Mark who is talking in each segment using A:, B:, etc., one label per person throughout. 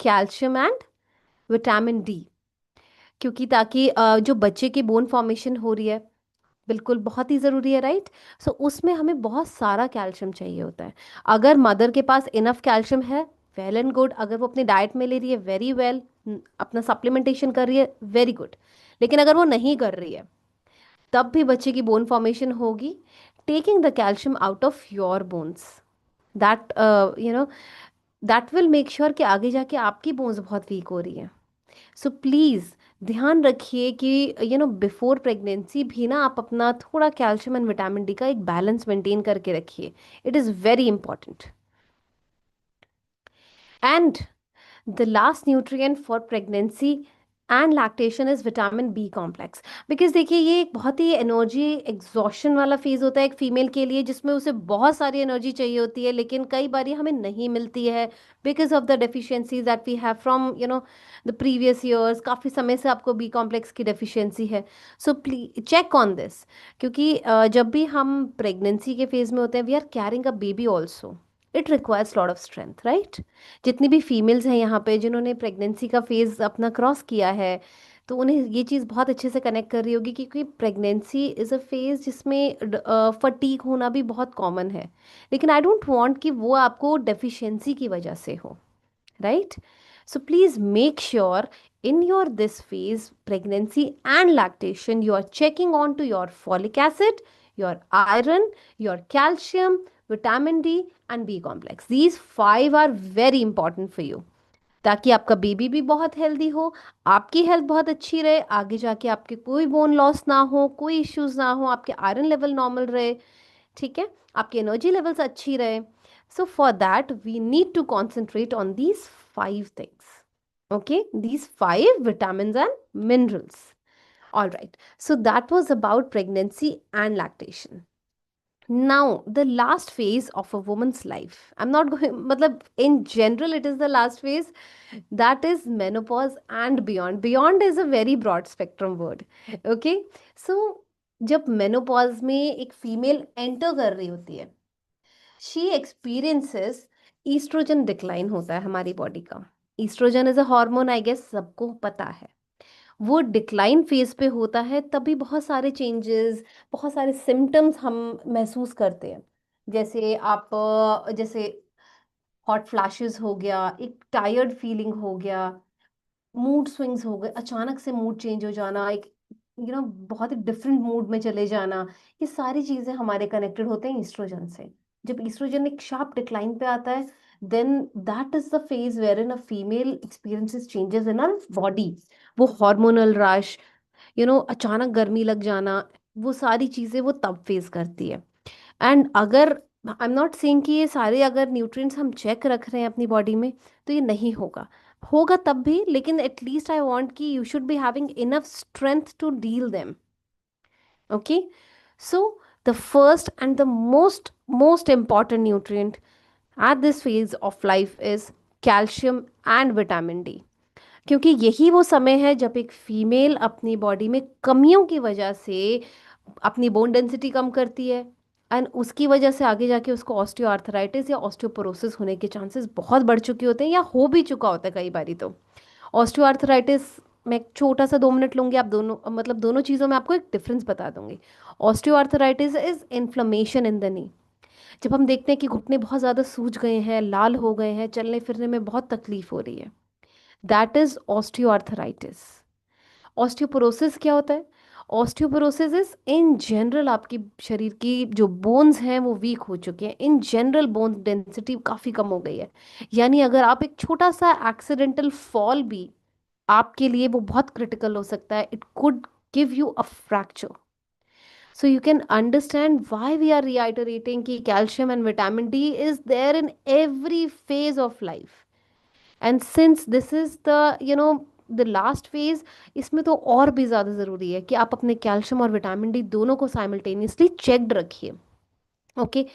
A: Calcium and vitamin D, क्योंकि ताकि जो बच्चे की बोन फॉर्मेशन हो रही है, बिल्कुल बहुत ही ज़रूरी है, राइट। सो उसमें हमें बहुत सारा कैल्शियम चाहिए होता है। अगर मदर के पास इनफ कैल्शियम है, वेल एंड गुड। अगर वो अपनी डाइट में ले रही है, वेरी वेल। अपना सप्लीमेंटेशन कर रही है, वेरी गुड। लेकिन अगर वो नहीं कर रही है, तब भी बच्चे की बोन फॉर्मेशन होगी। Taking the calcium out of your bones, that you know that will make sure कि आगे जाके आपकी बोन्स बहुत वीक हो रही है। सो प्लीज़ ध्यान रखिए कि बिफोर प्रेगनेंसी भी ना आप अपना थोड़ा कैल्शियम एंड विटामिन डी का एक बैलेंस मेंटेन करके रखिए। It is very important. And the last nutrient for pregnancy and lactation is vitamin B complex। Because देखिए, ये एक बहुत ही एनर्जी एग्जॉशन वाला फेज होता है एक फीमेल के लिए, जिसमें उसे बहुत सारी एनर्जी चाहिए होती है, लेकिन कई बार हमें नहीं मिलती है because of the deficiencies that we have from the previous years. काफ़ी समय से आपको बी कॉम्प्लेक्स की डेफिशिएंसी है। So please check on this, क्योंकि जब भी हम प्रेगनेंसी के फेज में होते हैं, we are carrying a baby also. It requires lot of strength, right. जितनी भी फीमेल्स हैं यहाँ पे जिन्होंने प्रेगनेंसी का फेज़ अपना क्रॉस किया है, तो उन्हें ये चीज़ बहुत अच्छे से कनेक्ट कर रही होगी, क्योंकि प्रेगनेंसी इज़ अ फेज़ जिसमें फटीग होना भी बहुत कॉमन है। लेकिन आई डोंट वांट कि वो आपको डेफिशिएंसी की वजह से हो, right. So please make sure in your this phase, pregnancy and lactation, you are checking on to your folic acid, your iron, your calcium, vitamin D and B complex. These five are very important for you, ताकि आपका baby भी बहुत healthy हो, आपकी health बहुत अच्छी रहे, आगे जाके आपके कोई बोन लॉस ना हो, कोई इश्यूज ना हो, आपके आयरन लेवल नॉर्मल रहे, ठीक है, आपकी एनर्जी लेवल्स अच्छी रहे। So for that we need to concentrate on these 5 things, okay, these 5 vitamins and minerals. All right, so that was about pregnancy and lactation. Now the last phase of a woman's life, I'm not going matlab in general it is the last phase, that is menopause and beyond. Beyond is a very broad spectrum word, okay। So जब menopause में एक female enter कर रही होती है, she experiences oestrogen decline होता है हमारी बॉडी का। Estrogen is a hormone, I guess सबको पता है। वो डिक्लाइन फेज पे होता है, तभी बहुत सारे चेंजेस, बहुत सारे सिम्टम्स हम महसूस करते हैं। जैसे आप जैसे हॉट फ्लैशेस हो गया, एक टायर्ड फीलिंग हो गया, मूड स्विंग्स हो गए, अचानक से मूड चेंज हो जाना, एक बहुत ही डिफरेंट मूड में चले जाना। ये सारी चीजें हमारे कनेक्टेड होते हैं ईस्ट्रोजन से। जब ईस्ट्रोजन एक शार्प डिक्लाइन पे आता है, then that is the phase where in a female experiences changes in her body. वो हार्मोनल रश, अचानक गर्मी लग जाना, वो सारी चीजें वो तब फेस करती है। एंड अगर आई एम नॉट सेइंग कि ये सारे अगर न्यूट्रिएंट्स हम चेक रख रहे हैं अपनी बॉडी में, तो ये नहीं होगा। होगा तब भी, लेकिन एटलीस्ट आई वांट कि you should be having enough strength to deal them, okay. So the first and the most important nutrient at this phase of life is calcium and vitamin D, क्योंकि यही वो समय है जब एक female अपनी body में कमियों की वजह से अपनी बोन डेंसिटी कम करती है, एंड उसकी वजह से आगे जाके उसको ऑस्टियोआर्थराइटिस या ऑस्टियोपोरोसिस होने के चांसेस बहुत बढ़ चुके होते हैं, या हो भी चुका होता है कई बारी। तो ऑस्टियोआर्थराइटिस, मैं एक छोटा सा 2 मिनट लूंगी, आप दोनों मतलब दोनों चीज़ों में आपको एक डिफरेंस बता दूंगी। Osteoarthritis is inflammation in the knee. जब हम देखते हैं कि घुटने बहुत ज़्यादा सूज गए हैं, लाल हो गए हैं, चलने फिरने में बहुत तकलीफ हो रही है, दैट इज ऑस्टियोआर्थराइटिस। ऑस्टियोपोरोसिस क्या होता है? ऑस्टियोपोरोसिस इज इन जनरल आपकी शरीर की जो बोन्स हैं वो वीक हो चुके हैं, इन जनरल बोन डेंसिटी काफ़ी कम हो गई है। यानी अगर आप एक छोटा सा एक्सीडेंटल फॉल भी, आपके लिए वो बहुत क्रिटिकल हो सकता है। It could give you a fracture. So you can understand why we are reiterating कि calcium and vitamin D is there in every phase of life. And since this is the last phase, इसमें तो और भी ज़्यादा ज़रूरी है कि आप अपने कैल्शियम और विटामिन डी दोनों को साइमल्टेनियसली चेक्ड रखिए, ओके।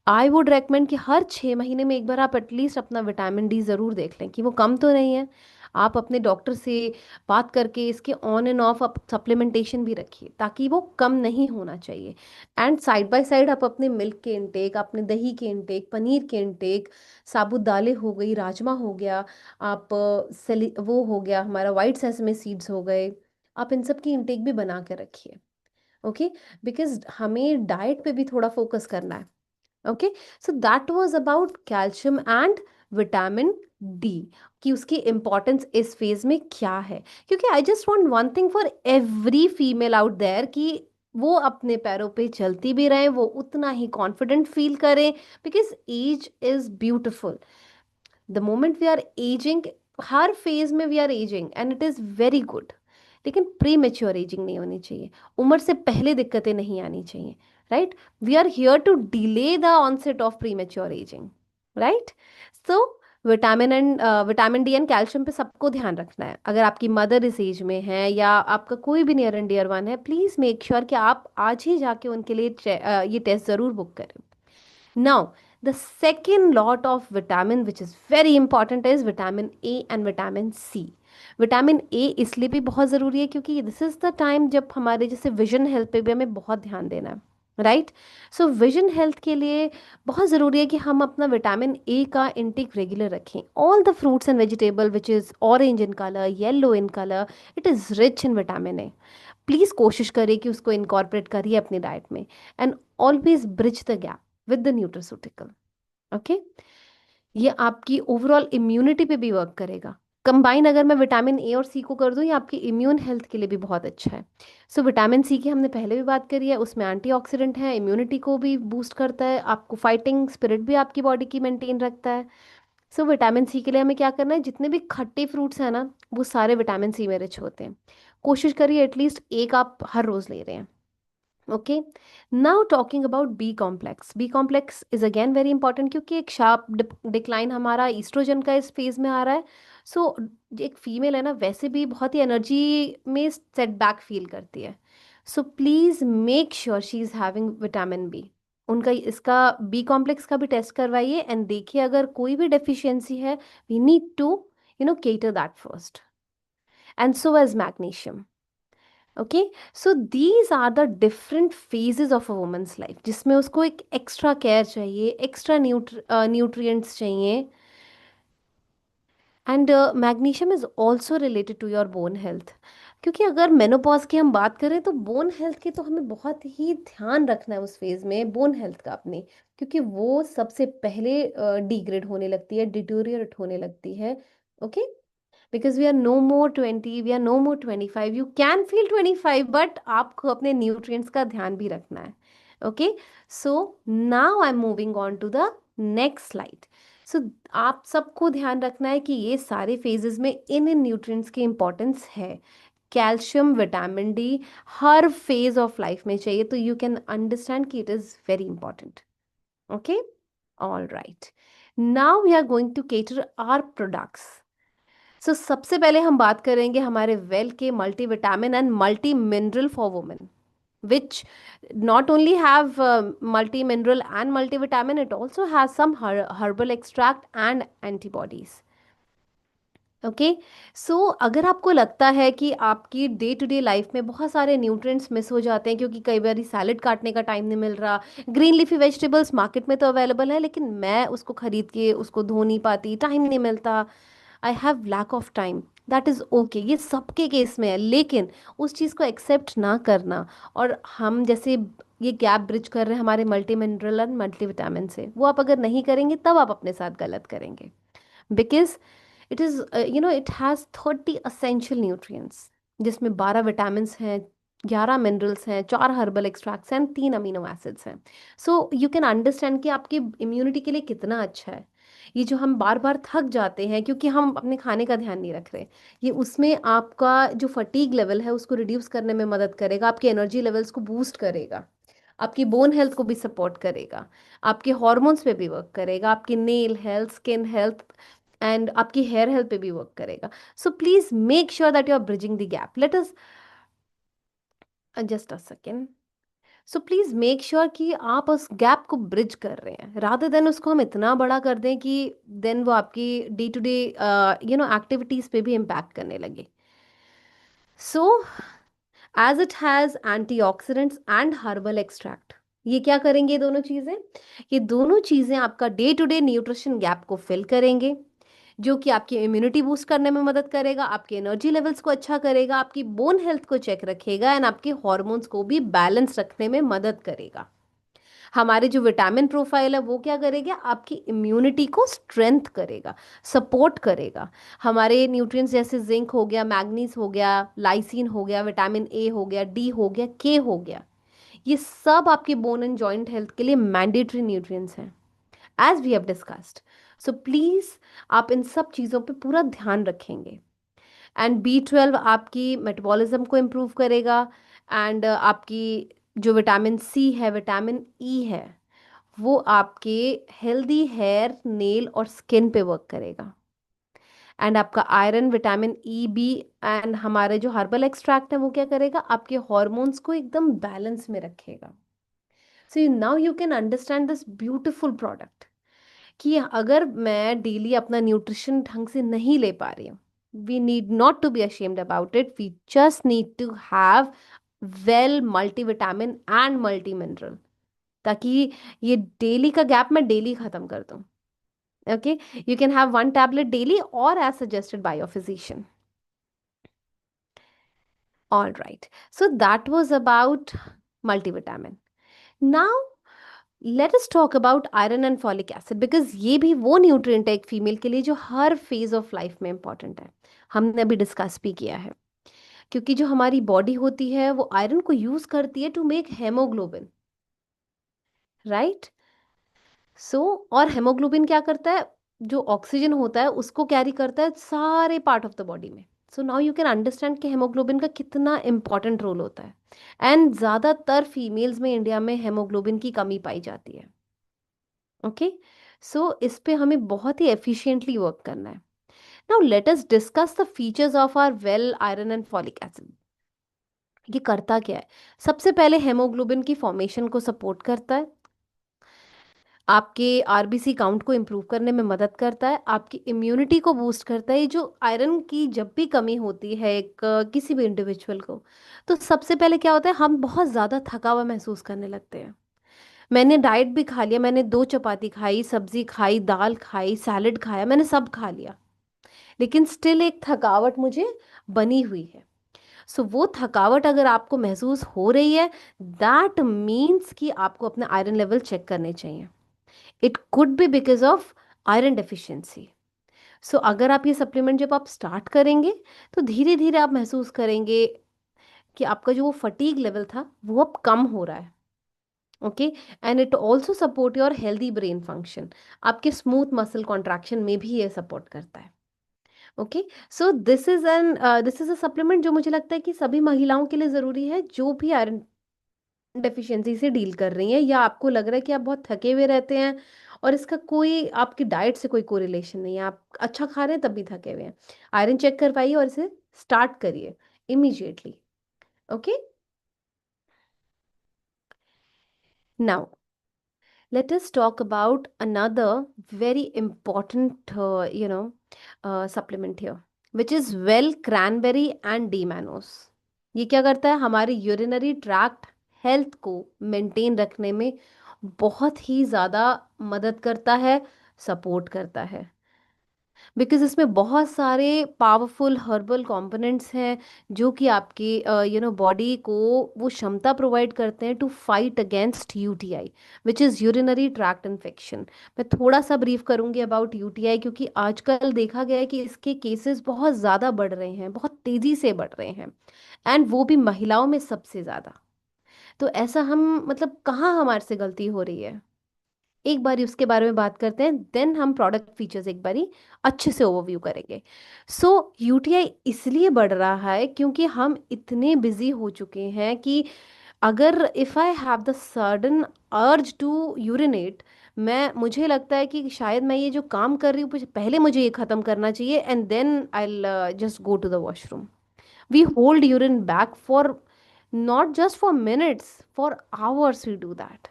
A: आई वुड रेकमेंड कि हर 6 महीने में एक बार आप एटलीस्ट अपना विटामिन डी ज़रूर देख लें कि वो कम तो नहीं है। आप अपने डॉक्टर से बात करके इसके ऑन एंड ऑफ आप सप्लीमेंटेशन भी रखिए, ताकि वो कम नहीं होना चाहिए। एंड साइड बाय साइड आप अपने मिल्क के इंटेक, अपने दही के इंटेक, पनीर के इंटेक, साबुत दालें हो गई, राजमा हो गया, आप वो हो गया हमारा वाइट सेसमे सीड्स हो गए, आप इन सब की इंटेक भी बना के रखिए। ओके, बिकॉज हमें डाइट पे भी थोड़ा फोकस करना है। Okay, so that was about calcium and vitamin D, कि उसकी इंपॉर्टेंस इस फेज में क्या है। क्योंकि I just want one thing for every female out there, कि वो अपने पैरों पे चलती भी रहे, वो उतना ही कॉन्फिडेंट फील करें, because age is beautiful. The moment we are aging, हर फेज में we are aging and it is very good, लेकिन प्री मेच्योर एजिंग नहीं होनी चाहिए, उम्र से पहले दिक्कतें नहीं आनी चाहिए, right. We are here to delay the onset of premature ageing, right. So vitamin D and calcium पे सबको ध्यान रखना है। अगर आपकी मदर इस एज में है या आपका कोई भी नियर एंड डियर वन है, प्लीज़ मेक श्योर कि आप आज ही जाके उनके लिए ये टेस्ट ज़रूर बुक करें। Now, the second lot of vitamin which is very important is vitamin A and vitamin C. Vitamin A इसलिए भी बहुत ज़रूरी है क्योंकि दिस इज़ द टाइम जब हमारे जैसे विजन हेल्थ पे भी हमें बहुत ध्यान देना है, राइट। सो विजन हेल्थ के लिए बहुत ज़रूरी है कि हम अपना विटामिन ए का इंटेक रेगुलर रखें। All the fruits and vegetable which is orange in colour, yellow in colour, it is rich in vitamin A. Please कोशिश करिए कि उसको इनकॉर्पोरेट करिए अपनी डाइट में, and always bridge the gap with the nutraceutical. Okay, ये आपकी overall immunity पे भी वर्क करेगा। कंबाइन अगर मैं विटामिन ए और सी को कर दूं, ये आपकी इम्यून हेल्थ के लिए भी बहुत अच्छा है। सो विटामिन सी की हमने पहले भी बात करी है, उसमें एंटीऑक्सीडेंट है, इम्यूनिटी को भी बूस्ट करता है, आपको फाइटिंग स्पिरिट भी आपकी बॉडी की मेंटेन रखता है। सो विटामिन सी के लिए हमें क्या करना है, जितने भी खट्टे फ्रूट्स हैं ना, वो सारे विटामिन सी में रिच होते हैं। कोशिश करिए एटलीस्ट एक आप हर रोज़ ले रहे हैं। Okay, now talking about B complex. B complex is again very important, क्योंकि एक शार्प डिक्लाइन हमारा ईस्ट्रोजन का इस फेज में आ रहा है। सो एक फीमेल है ना, वैसे भी बहुत ही एनर्जी में सेटबैक फील करती है। So please make sure she is having vitamin B. उनका इसका बी कॉम्प्लेक्स का भी टेस्ट करवाइए एंड देखिए अगर कोई भी डेफिशिएंसी है, we need to cater that first, and so as magnesium. Okay, so these are the different phases of a woman's life, जिसमें उसको एक एक्स्ट्रा केयर चाहिए, एक्स्ट्रा न्यूट्रिएंट्स चाहिए। And magnesium is also related to your bone health, क्योंकि अगर menopause की हम बात करें तो बोन हेल्थ की तो हमें बहुत ही ध्यान रखना है उस फेज में, बोन हेल्थ का अपने, क्योंकि वो सबसे पहले डिग्रेड होने लगती है, डिटोरिएट होने लगती है। Okay, because we are no more 20, we are no more 25, you can feel 25, but आपको अपने nutrients का ध्यान भी रखना है। Okay, so now I'm moving on to the next slide. So आप सबको ध्यान रखना है कि ये सारे phases में इन इन nutrients की importance है। कैल्शियम, विटामिन डी हर फेज ऑफ लाइफ में चाहिए, तो यू कैन अंडरस्टैंड कि it is very important. Okay, all right, now we are going to cater our products. So सबसे पहले हम बात करेंगे हमारे वेल के multi vitamin and multi mineral for women, which not only have multi mineral and multivitamin, it also has some herbal extract and antibodies. Okay, so अगर आपको लगता है कि आपकी डे टू डे लाइफ में बहुत सारे न्यूट्रिएंट्स मिस हो जाते हैं, क्योंकि कई बार सैलड काटने का टाइम नहीं मिल रहा, ग्रीन लीफी वेजिटेबल्स मार्केट में तो अवेलेबल है लेकिन मैं उसको खरीद के उसको धो नहीं पाती, टाइम नहीं मिलता, I have lack of time, that is okay, ये सबके केस में है। लेकिन उस चीज़ को एक्सेप्ट ना करना, और हम जैसे ये गैप ब्रिज कर रहे हैं हमारे multi mineral and multi vitamin से, वो आप अगर नहीं करेंगे तब आप अपने साथ गलत करेंगे। Because it is it has 30 essential nutrients, जिसमें 12 विटामिन हैं, 11 मिनरल्स हैं, 4 हर्बल एक्सट्रैक्ट्स हैं, 3 अमीनो एसिड्स हैं। सो यू कैन अंडरस्टैंड कि आपकी इम्यूनिटी के लिए कितना अच्छा है। ये जो हम बार बार थक जाते हैं क्योंकि हम अपने खाने का ध्यान नहीं रख रहे, ये उसमें आपका जो फटीग लेवल है उसको रिड्यूस करने में मदद करेगा, आपके एनर्जी लेवल्स को बूस्ट करेगा, आपकी बोन हेल्थ को भी सपोर्ट करेगा, आपके हॉर्मोन्स पे भी वर्क करेगा, आपकी nail health, skin health and आपकी हेयर हेल्थ पे भी वर्क करेगा। So please make sure that you are bridging the gap. Let us just a second. So please make sure कि आप उस गैप को ब्रिज कर रहे हैं, रादर देन उसको हम इतना बड़ा कर दें कि देन वो आपकी डे टू डे एक्टिविटीज पे भी इम्पैक्ट करने लगे। So as it has antioxidants and herbal extract, ये क्या करेंगे ये दोनों चीजें? ये दोनों चीजें आपका day to day nutrition gap को फिल करेंगे, जो कि आपकी इम्यूनिटी बूस्ट करने में मदद करेगा, आपके एनर्जी लेवल्स को अच्छा करेगा, आपकी बोन हेल्थ को चेक रखेगा एंड आपके हॉर्मोन्स को भी बैलेंस रखने में मदद करेगा। हमारे जो विटामिन प्रोफाइल है वो क्या करेगा, आपकी इम्यूनिटी को स्ट्रेंथ करेगा, सपोर्ट करेगा। हमारे न्यूट्रिएंट्स जैसे जिंक हो गया, मैग्नीज हो गया, लाइसिन हो गया, विटामिन ए हो गया, डी हो गया, के हो गया, ये सब आपके बोन एंड जॉइंट हेल्थ के लिए मैंडेटरी न्यूट्रिएंट्स हैं, as we have discussed. So please आप इन सब चीज़ों पे पूरा ध्यान रखेंगे। एंड B12 आपकी मेटाबॉलिज्म को इम्प्रूव करेगा, एंड आपकी जो विटामिन सी है, विटामिन ई है, वो आपके हेल्दी हेयर, नेल और स्किन पे वर्क करेगा। एंड आपका iron, vitamin E B and हमारे जो हर्बल एक्सट्रैक्ट है वो क्या करेगा, आपके हॉर्मोन्स को एकदम बैलेंस में रखेगा। So now you can understand this beautiful product, कि अगर मैं डेली अपना न्यूट्रिशन ढंग से नहीं ले पा रही हूँ, we need not to be ashamed about it, we just need to have well multivitamin and multi mineral, ताकि ये डेली का गैप मैं डेली खत्म कर दूं। Okay, you can have one tablet daily और as suggested by your physician. All right, so that was about multivitamin. Now let us talk about iron and folic acid, because ये भी वो nutrient है एक female के लिए जो हर phase of life में इंपॉर्टेंट है। हमने अभी डिस्कस भी किया है, क्योंकि जो हमारी बॉडी होती है वो आयरन को यूज करती है टू मेक हेमोग्लोबिन, राइट? सो और हेमोग्लोबिन क्या करता है, जो ऑक्सीजन होता है उसको कैरी करता है सारे पार्ट ऑफ द बॉडी में। So now you can understand कि हेमोग्लोबिन का कितना इंपॉर्टेंट रोल होता है। एंड ज़्यादातर फीमेल्स में इंडिया में हेमोग्लोबिन की कमी पाई जाती है। ओके, सो इस पे हमें बहुत ही एफिशिएंटली वर्क करना है। Now let us discuss the features of our well iron and folic acid. ये करता क्या है? सबसे पहले हेमोग्लोबिन की फॉर्मेशन को सपोर्ट करता है, आपके आरबीसी काउंट को इम्प्रूव करने में मदद करता है, आपकी इम्यूनिटी को बूस्ट करता है। ये जो आयरन की जब भी कमी होती है एक किसी भी इंडिविजुअल को, तो सबसे पहले क्या होता है, हम बहुत ज़्यादा थका हुआ महसूस करने लगते हैं। मैंने डाइट भी खा लिया, मैंने 2 चपाती खाई, सब्जी खाई, दाल खाई, सैलेड खाया, मैंने सब खा लिया, लेकिन स्टिल एक थकावट मुझे बनी हुई है। सो वो थकावट अगर आपको महसूस हो रही है, दैट मीन्स कि आपको अपने आयरन लेवल चेक करने चाहिए। It could be because of iron deficiency. So अगर आप ये सप्लीमेंट जब आप स्टार्ट करेंगे, तो धीरे धीरे आप महसूस करेंगे कि आपका जो वो फटीग लेवल था वो अब कम हो रहा है। Okay, and it also support your healthy brain function, आपके स्मूथ मसल कॉन्ट्रैक्शन में भी ये सपोर्ट करता है। Okay, so this is a supplement जो मुझे लगता है कि सभी महिलाओं के लिए ज़रूरी है, जो भी आयरन डेफिशिएंसी से डील कर रही हैं, या आपको लग रहा है कि आप बहुत थके हुए रहते हैं और इसका कोई आपकी डाइट से कोई कोरिलेशन नहीं है, आप अच्छा खा रहे हैं तब भी थके हुए हैं। आयरन चेक करवाइए और इसे स्टार्ट करिए immediately. Okay, now let us talk about another very important supplement here, which is well cranberry and d-mannose। ये क्या करता है, हमारे यूरिनरी ट्रैक्ट हेल्थ को मेंटेन रखने में बहुत ही ज़्यादा मदद करता है, सपोर्ट करता है, बिकॉज इसमें बहुत सारे पावरफुल हर्बल कंपोनेंट्स हैं, जो कि आपकी बॉडी को वो क्षमता प्रोवाइड करते हैं to fight against UTI, which is urinary tract infection. मैं थोड़ा सा ब्रीफ करूंगी अबाउट यूटीआई, क्योंकि आजकल देखा गया है कि इसके केसेस बहुत ज़्यादा बढ़ रहे हैं, बहुत तेज़ी से बढ़ रहे हैं, एंड वो भी महिलाओं में सबसे ज़्यादा। तो ऐसा हम मतलब कहाँ हमारे से गलती हो रही है, एक बारी उसके बारे में बात करते हैं, देन हम प्रोडक्ट फीचर्स एक बारी अच्छे से ओवरव्यू करेंगे। सो यूटीआई इसलिए बढ़ रहा है क्योंकि हम इतने बिजी हो चुके हैं कि अगर if I have the sudden urge to urinate, मैं मुझे लगता है कि शायद मैं ये जो काम कर रही हूँ पहले मुझे ये ख़त्म करना चाहिए, and then I just go to the washroom. We hold urine back for not just for minutes, for hours we do that.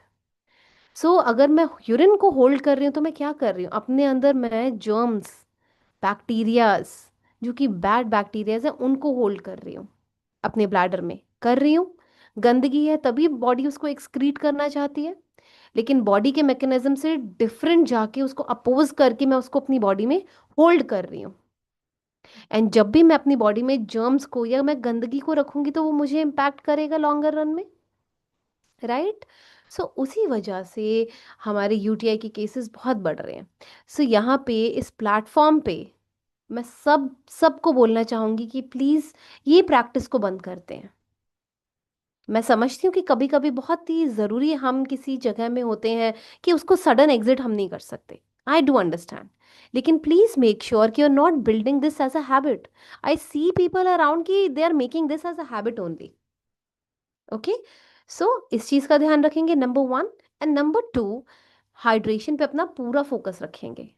A: So अगर मैं यूरिन को होल्ड कर रही हूँ तो मैं क्या कर रही हूँ, अपने अंदर मैं जर्म्स, बैक्टीरियाज, जो कि बैड बैक्टीरियाज है, उनको होल्ड कर रही हूँ अपने ब्लैडर में, कर रही हूँ। गंदगी है तभी बॉडी उसको एक्सक्रीट करना चाहती है, लेकिन बॉडी के मैकेनिज्म से डिफरेंट जाके उसको अपोज करके मैं उसको अपनी बॉडी में होल्ड कर रही हूँ। एंड जब भी मैं अपनी बॉडी में जर्म्स को या मैं गंदगी को रखूंगी तो वो मुझे इम्पैक्ट करेगा लॉन्गर रन में, राइट। सो उसी वजह से हमारे यूटीआई के केसेस बहुत बढ़ रहे हैं। सो यहाँ पे इस प्लेटफॉर्म पे मैं सबको बोलना चाहूंगी कि प्लीज ये प्रैक्टिस को बंद करते हैं। मैं समझती हूँ कि कभी कभी बहुत ही ज़रूरी हम किसी जगह में होते हैं कि उसको सडन एग्जिट हम नहीं कर सकते, आई डू अंडरस्टैंड। लेकिन प्लीज मेक श्योर कि you are not building this as a habit. I see people around कि they are making this as a habit only. Okay, so इस चीज़ का ध्यान रखेंगे, number one. And number two, hydration पे अपना पूरा फोकस रखेंगे।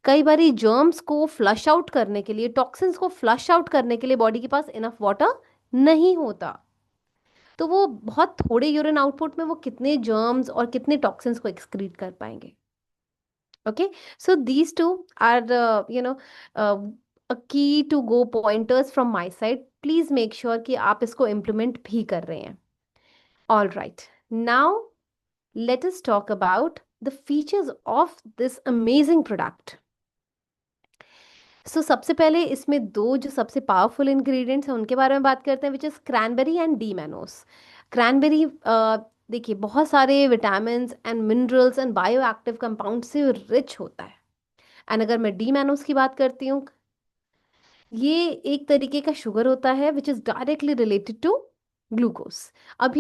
A: कई बारी जर्म्स को फ्लश आउट करने के लिए, टॉक्सिन्स को फ्लश आउट करने के लिए बॉडी के पास इनफ वाटर नहीं होता, तो वो बहुत थोड़े यूरिन आउटपुट में वो कितने जर्म्स और कितने टॉक्सिन्स को एक्सक्रीट कर पाएंगे। Okay, so these two are a key to go pointers from my side. Please make sure कि आप इसको इम्प्लीमेंट भी कर रहे हैं। All right, now let us talk about the features of this amazing product. So सबसे पहले इसमें दो जो सबसे पावरफुल इंग्रेडिएंट्स हैं उनके बारे में बात करते हैं, which is cranberry and D mannose. Cranberry देखिए बहुत सारे vitamin and minerals and bioactive compound से रिच होता है। एंड अगर मैं डी मैनोस की बात करती हूँ, ये एक तरीके का शुगर होता है which is directly related to glucose. अब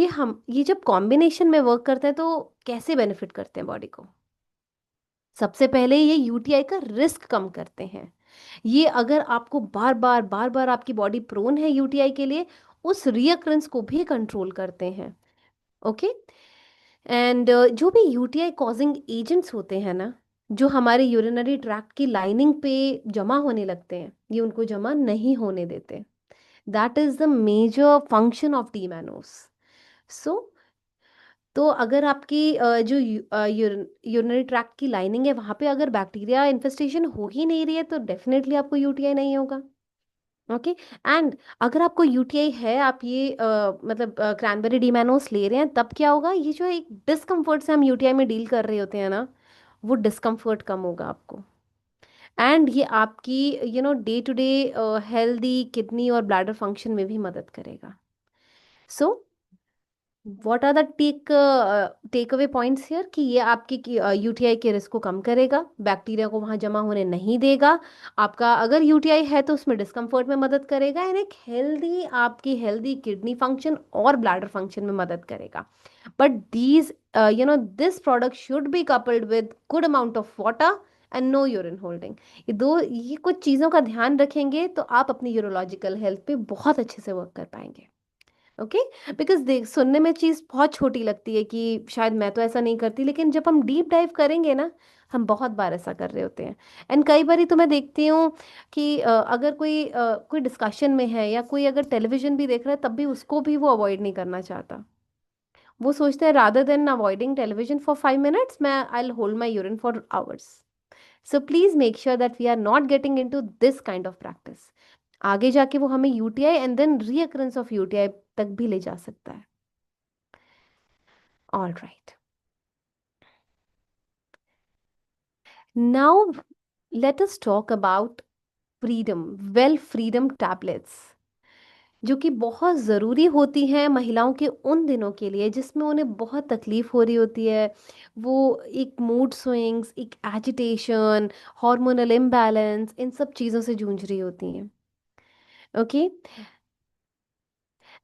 A: ये जब कॉम्बिनेशन में वर्क करते हैं तो कैसे बेनिफिट करते हैं बॉडी को। सबसे पहले ये यूटीआई का रिस्क कम करते हैं। ये अगर आपको बार बार आपकी बॉडी प्रोन है यूटीआई के लिए, उस रियकरेंस को भी कंट्रोल करते हैं। ओके, एंड जो भी यूटीआई कॉजिंग एजेंट्स होते हैं ना, जो हमारे यूरिनरी ट्रैक्ट की लाइनिंग पे जमा होने लगते हैं, ये उनको जमा नहीं होने देते। That is the major function of D mannose. So तो अगर आपकी जो यूरिनरी ट्रैक्ट की लाइनिंग है वहां पे अगर बैक्टीरिया इन्फेस्टेशन हो ही नहीं रही है तो डेफिनेटली आपको यूटीआई नहीं होगा। ओके, एंड अगर आपको यूटीआई है, आप ये मतलब क्रैनबेरी डीमैनोस ले रहे हैं, तब क्या होगा, ये जो एक डिस्कम्फर्ट से हम यूटीआई में डील कर रहे होते हैं ना, वो डिस्कम्फर्ट कम होगा आपको। एंड ये आपकी day to day healthy kidney और ब्लैडर फंक्शन में भी मदद करेगा। So what are the take away points here, कि ये आपकी यूटीआई के रिस्क को कम करेगा, बैक्टीरिया को वहां जमा होने नहीं देगा, आपका अगर यूटीआई है तो उसमें डिस्कम्फर्ट में मदद करेगा, एंड एक हेल्दी आपकी हेल्दी किडनी फंक्शन और ब्लैडर फंक्शन में मदद करेगा। But these this product should be coupled with good amount of water and no urine holding. ये कुछ चीज़ों का ध्यान रखेंगे तो आप अपनी यूरोलॉजिकल हेल्थ पे बहुत अच्छे से वर्क कर पाएंगे। ओके, बिकॉज देख सुनने में चीज़ बहुत छोटी लगती है कि शायद मैं तो ऐसा नहीं करती, लेकिन जब हम डीप डाइव करेंगे ना, हम बहुत बार ऐसा कर रहे होते हैं। एंड कई बार तो मैं देखती हूँ कि अगर कोई डिस्कशन में है या कोई अगर टेलीविजन भी देख रहा है तब भी उसको भी वो अवॉइड नहीं करना चाहता। वो सोचते हैं rather than avoiding television for 5 minutes, मैं I hold my urine for hours. So please make sure that we are not getting into this kind of practice. आगे जाके वो हमें UTI and then recurrence of UTI तक भी ले जा सकता है। All right, now let us talk about freedom, well freedom tablets, जो कि बहुत ज़रूरी होती हैं महिलाओं के उन दिनों के लिए जिसमें उन्हें बहुत तकलीफ हो रही होती है। वो एक मूड स्विंग्स, एक एजिटेशन, हार्मोनल इम्बैलेंस, इन सब चीज़ों से जूझ रही होती हैं। ओके,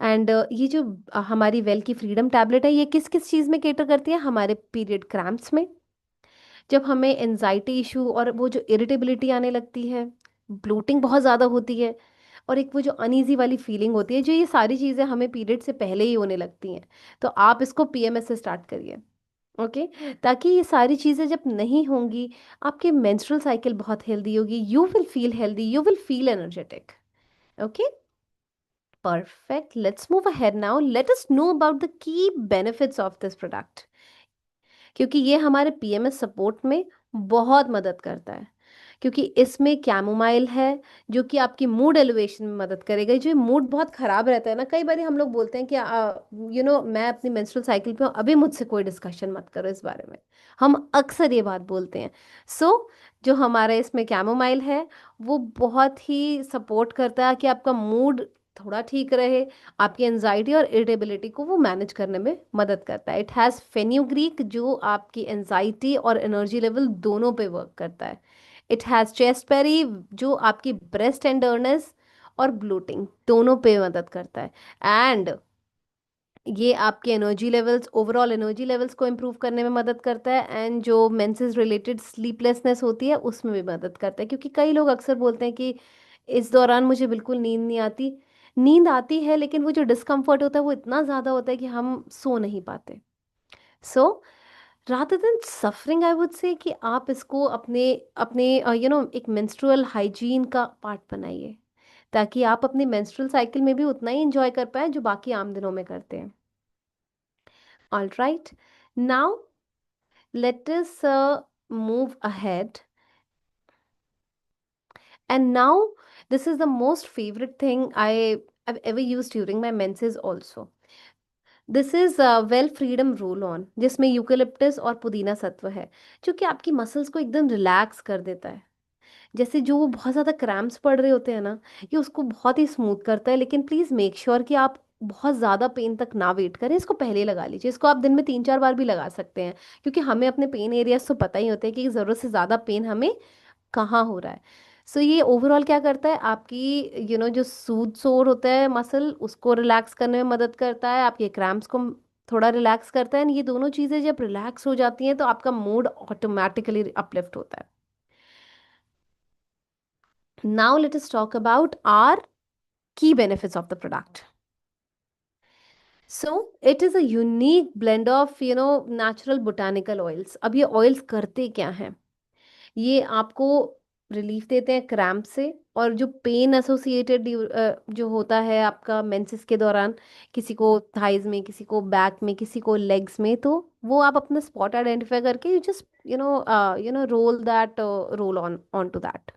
A: एंड ये जो हमारी वेल की फ्रीडम टैबलेट है, ये किस किस चीज़ में केटर करती है, हमारे पीरियड क्रैम्प्स में, जब हमें एनजाइटी इशू और वो जो इरिटेबिलिटी आने लगती है, ब्लोटिंग बहुत ज़्यादा होती है, और एक वो जो अनईजी वाली फीलिंग होती है, जो ये सारी चीज़ें हमें पीरियड से पहले ही होने लगती हैं, तो आप इसको पीएमएस से स्टार्ट करिए। ओके, ताकि ये सारी चीज़ें जब नहीं होंगी, आपके मेंस्ट्रुअल साइकिल बहुत हेल्दी होगी, you will feel healthy, you will feel energetic. Okay, Perfect. Let's move ahead now. Let us know about the key benefits of this product. क्योंकि ये हमारे पीएमएस सपोर्ट में बहुत मदद करता है, क्योंकि इसमें कैमोमाइल है जो कि आपकी मूड एलिवेशन में मदद करेगा। जो मूड बहुत खराब रहता है ना, कई बार हम लोग बोलते हैं कि मैं अपनी मेंस्ट्रुअल साइकिल पे हूँ, अभी मुझसे कोई डिस्कशन मत करो इस बारे में। हम अक्सर ये बात बोलते हैं। सो जो हमारा इसमें कैमोमाइल है वो बहुत ही सपोर्ट करता है कि आपका मूड थोड़ा ठीक रहे, आपकी एनजाइटी और इरिटेबिलिटी को वो मैनेज करने में मदद करता है। इट हैज़ फेन्यूग्रीक जो आपकी एनजाइटी और एनर्जी लेवल दोनों पे वर्क करता है। इट हैज़ चेस्टपेरी जो आपकी ब्रेस्ट टेंडरनेस और ब्लोटिंग दोनों पे मदद करता है। एंड ये आपके energy levels, overall energy levels को इम्प्रूव करने में मदद करता है। एंड जो मेंसेस रिलेटेड स्लीपलेसनेस होती है उसमें भी मदद करता है, क्योंकि कई लोग अक्सर बोलते हैं कि इस दौरान मुझे बिल्कुल नींद नहीं आती। नींद आती है लेकिन वो जो डिस्कम्फर्ट होता है वो इतना ज़्यादा होता है कि हम सो नहीं पाते। So rather than suffering I would say कि आप इसको अपने अपने एक मेंस्ट्रुअल हाइजीन का पार्ट बनाइए, ताकि आप अपनी मेंस्ट्रुअल साइकिल में भी उतना ही इंजॉय कर पाए जो बाकी आम दिनों में करते हैं। All right. Now let us move ahead. And now this is the most favorite thing I've ever used during my menses also. This is well freedom roll on, जिसमें यूकेलिप्टस और पुदीना सत्व है, जो कि आपकी मसल्स को एकदम रिलैक्स कर देता है। जैसे जो वो बहुत ज़्यादा क्रैम्प्स पड़ रहे होते हैं ना, ये उसको बहुत ही स्मूथ करता है। लेकिन प्लीज़ मेक श्योर कि आप बहुत ज़्यादा पेन तक ना वेट करें, इसको पहले लगा लीजिए। इसको आप दिन में 3-4 बार भी लगा सकते हैं, क्योंकि हमें अपने पेन एरियाज तो पता ही होते हैं कि ज़रूरत से ज़्यादा पेन हमें कहाँ हो रहा है। सो ये ओवरऑल क्या करता है, आपकी जो सूद सोर होता है मसल उसको रिलैक्स करने में मदद करता है, आपके क्रैम्प्स को थोड़ा रिलैक्स करता है। And ये दोनों चीज़ें जब रिलैक्स हो जाती हैं तो आपका मूड ऑटोमेटिकली अपलिफ्ट होता है। Now let us talk about our key benefits of the product. So it is a unique blend of natural botanical oils. अब ये oils करते क्या हैं? ये आपको रिलीफ देते हैं क्रैम्प से, और जो पेन एसोसिएटेड जो होता है आपका मेंसेस के दौरान, किसी को थाइज में, किसी को बैक में, किसी को लेग्स में, तो वो आप अपना स्पॉट आइडेंटिफाई करके you just roll that, roll on to that.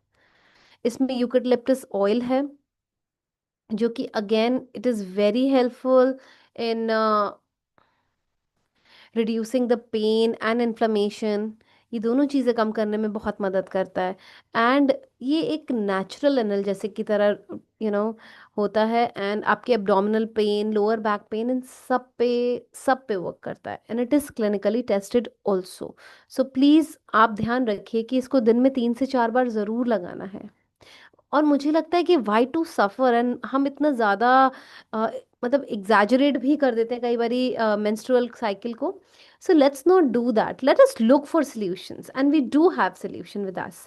A: इसमें यूकेलिप्टस ऑयल है जो कि again it is very helpful in reducing the pain and inflammation. ये दोनों चीज़ें कम करने में बहुत मदद करता है। एंड ये एक नेचुरल एनाल्जेसिक की तरह यू नो होता है। एंड आपके abdominal pain, lower back pain, इन सब पे वर्क करता है। And it is clinically tested also. So please आप ध्यान रखिए कि इसको दिन में 3 से 4 बार ज़रूर लगाना है। और मुझे लगता है कि वाई टू सफ़र, एंड हम इतना ज़्यादा मतलब एग्जैजरेट भी कर देते हैं कई बारी मेंस्ट्रुअल साइकिल को। So let's not do that, let us look for solutions, and we do have solution with us.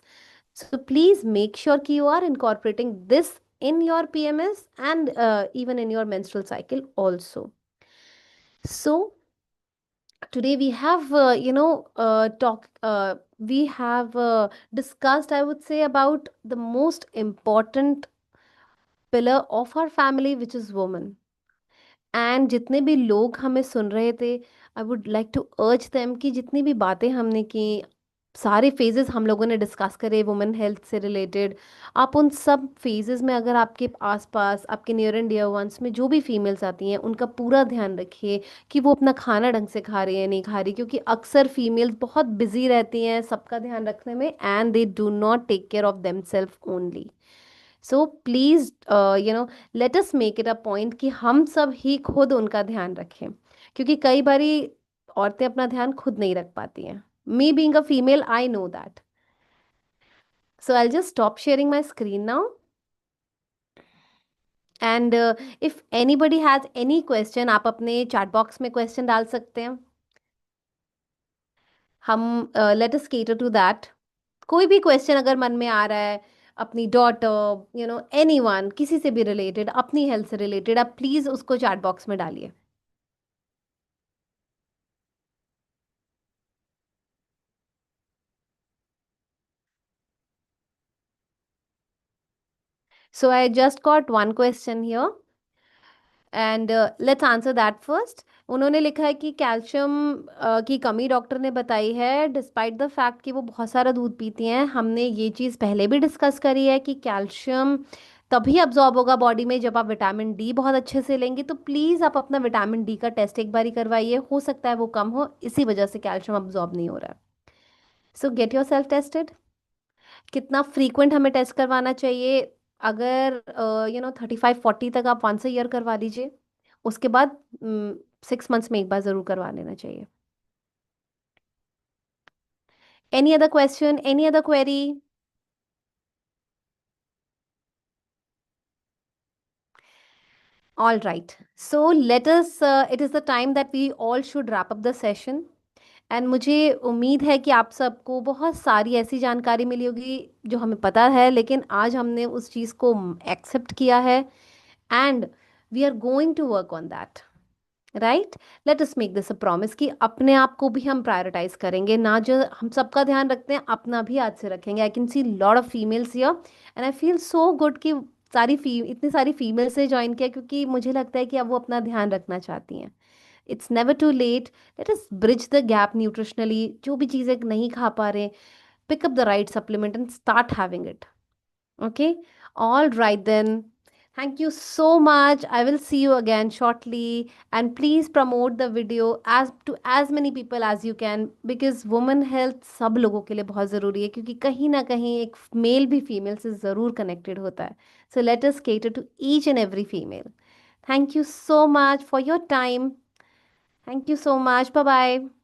A: So please make sure कि you are incorporating this in your PMS and even in your menstrual cycle also. So today we have we have discussed, I would say, about the most important pillar of our family, which is woman. And जितने भी लोग हमें सुन रहे थे, I would like to urge them कि जितनी भी बातें हमने की, सारे फेजेस हम लोगों ने डिस्कस करे वुमेन हेल्थ से रिलेटेड, आप उन सब फेजेस में अगर आपके आसपास, आपके नियर एंड डियर वंस में जो भी फीमेल्स आती हैं, उनका पूरा ध्यान रखिए कि वो अपना खाना ढंग से खा रही है नहीं खा रही, क्योंकि अक्सर फीमेल्स बहुत बिजी रहती हैं सबका ध्यान रखने में, and they do not take care of them self only. So please let us make it a point कि हम सब ही खुद उनका ध्यान रखें, क्योंकि कई बारी औरतें अपना ध्यान खुद नहीं रख पाती हैं। Me being a female I know that. So I just stop sharing my screen now, and if anybody has any question, आप अपने चैट बॉक्स में क्वेश्चन डाल सकते हैं। हम let us cater to that. कोई भी क्वेश्चन अगर मन में आ रहा है, अपनी डॉटर, एनीवन, किसी से भी रिलेटेड, अपनी हेल्थ से रिलेटेड, आप प्लीज उसको चैट बॉक्स में डालिए। So I just got one question here. And let's answer that first. उन्होंने लिखा है कि कैल्शियम की कमी डॉक्टर ने बताई है, डिस्पाइट द फैक्ट कि वो बहुत सारा दूध पीती हैं। हमने ये चीज़ पहले भी डिस्कस करी है कि कैल्शियम तभी अब्जॉर्ब होगा बॉडी में जब आप विटामिन डी बहुत अच्छे से लेंगे। तो प्लीज़ आप अपना विटामिन डी का टेस्ट एक बार ही करवाइए, हो सकता है वो कम हो, इसी वजह से कैल्शियम अब्जॉर्ब नहीं हो रहा है। सो गेट योर सेल्फ टेस्टेड। कितना फ्रीक्वेंट हमें टेस्ट करवाना चाहिए? अगर 35-40 तक आप वंस अ ईयर करवा लीजिए। उसके बाद 6 मंथ्स में एक बार ज़रूर करवा लेना चाहिए। Any other question, any other query? All right, so let us, it is the time that we all should wrap up the session. And मुझे उम्मीद है कि आप सबको बहुत सारी ऐसी जानकारी मिली होगी जो हमें पता है, लेकिन आज हमने उस चीज़ को एक्सेप्ट किया है। And we are going to work on that. Right, let us make this a promise कि अपने आप को भी हम प्रायोरिटाइज करेंगे, ना जो हम सबका ध्यान रखते हैं अपना भी आज से रखेंगे। I can see lot of females here and I feel so good कि इतनी सारी फीमेल से ज्वाइन किया, क्योंकि मुझे लगता है कि अब वो अपना ध्यान रखना चाहती हैं। It's never too late. Let us bridge the gap nutritionally. जो भी चीज़ें नहीं खा पा रहे, pick up the right supplement and start having it. Okay, all right then. Thank you so much. I will see you again shortly. And please promote the video as to as many people as you can, because women health सब लोगों के लिए बहुत ज़रूरी है, क्योंकि कहीं ना कहीं एक मेल भी फीमेल से ज़रूर कनेक्टेड होता है। So let us cater to each and every female. Thank you so much for your time. Thank you so much. Bye bye.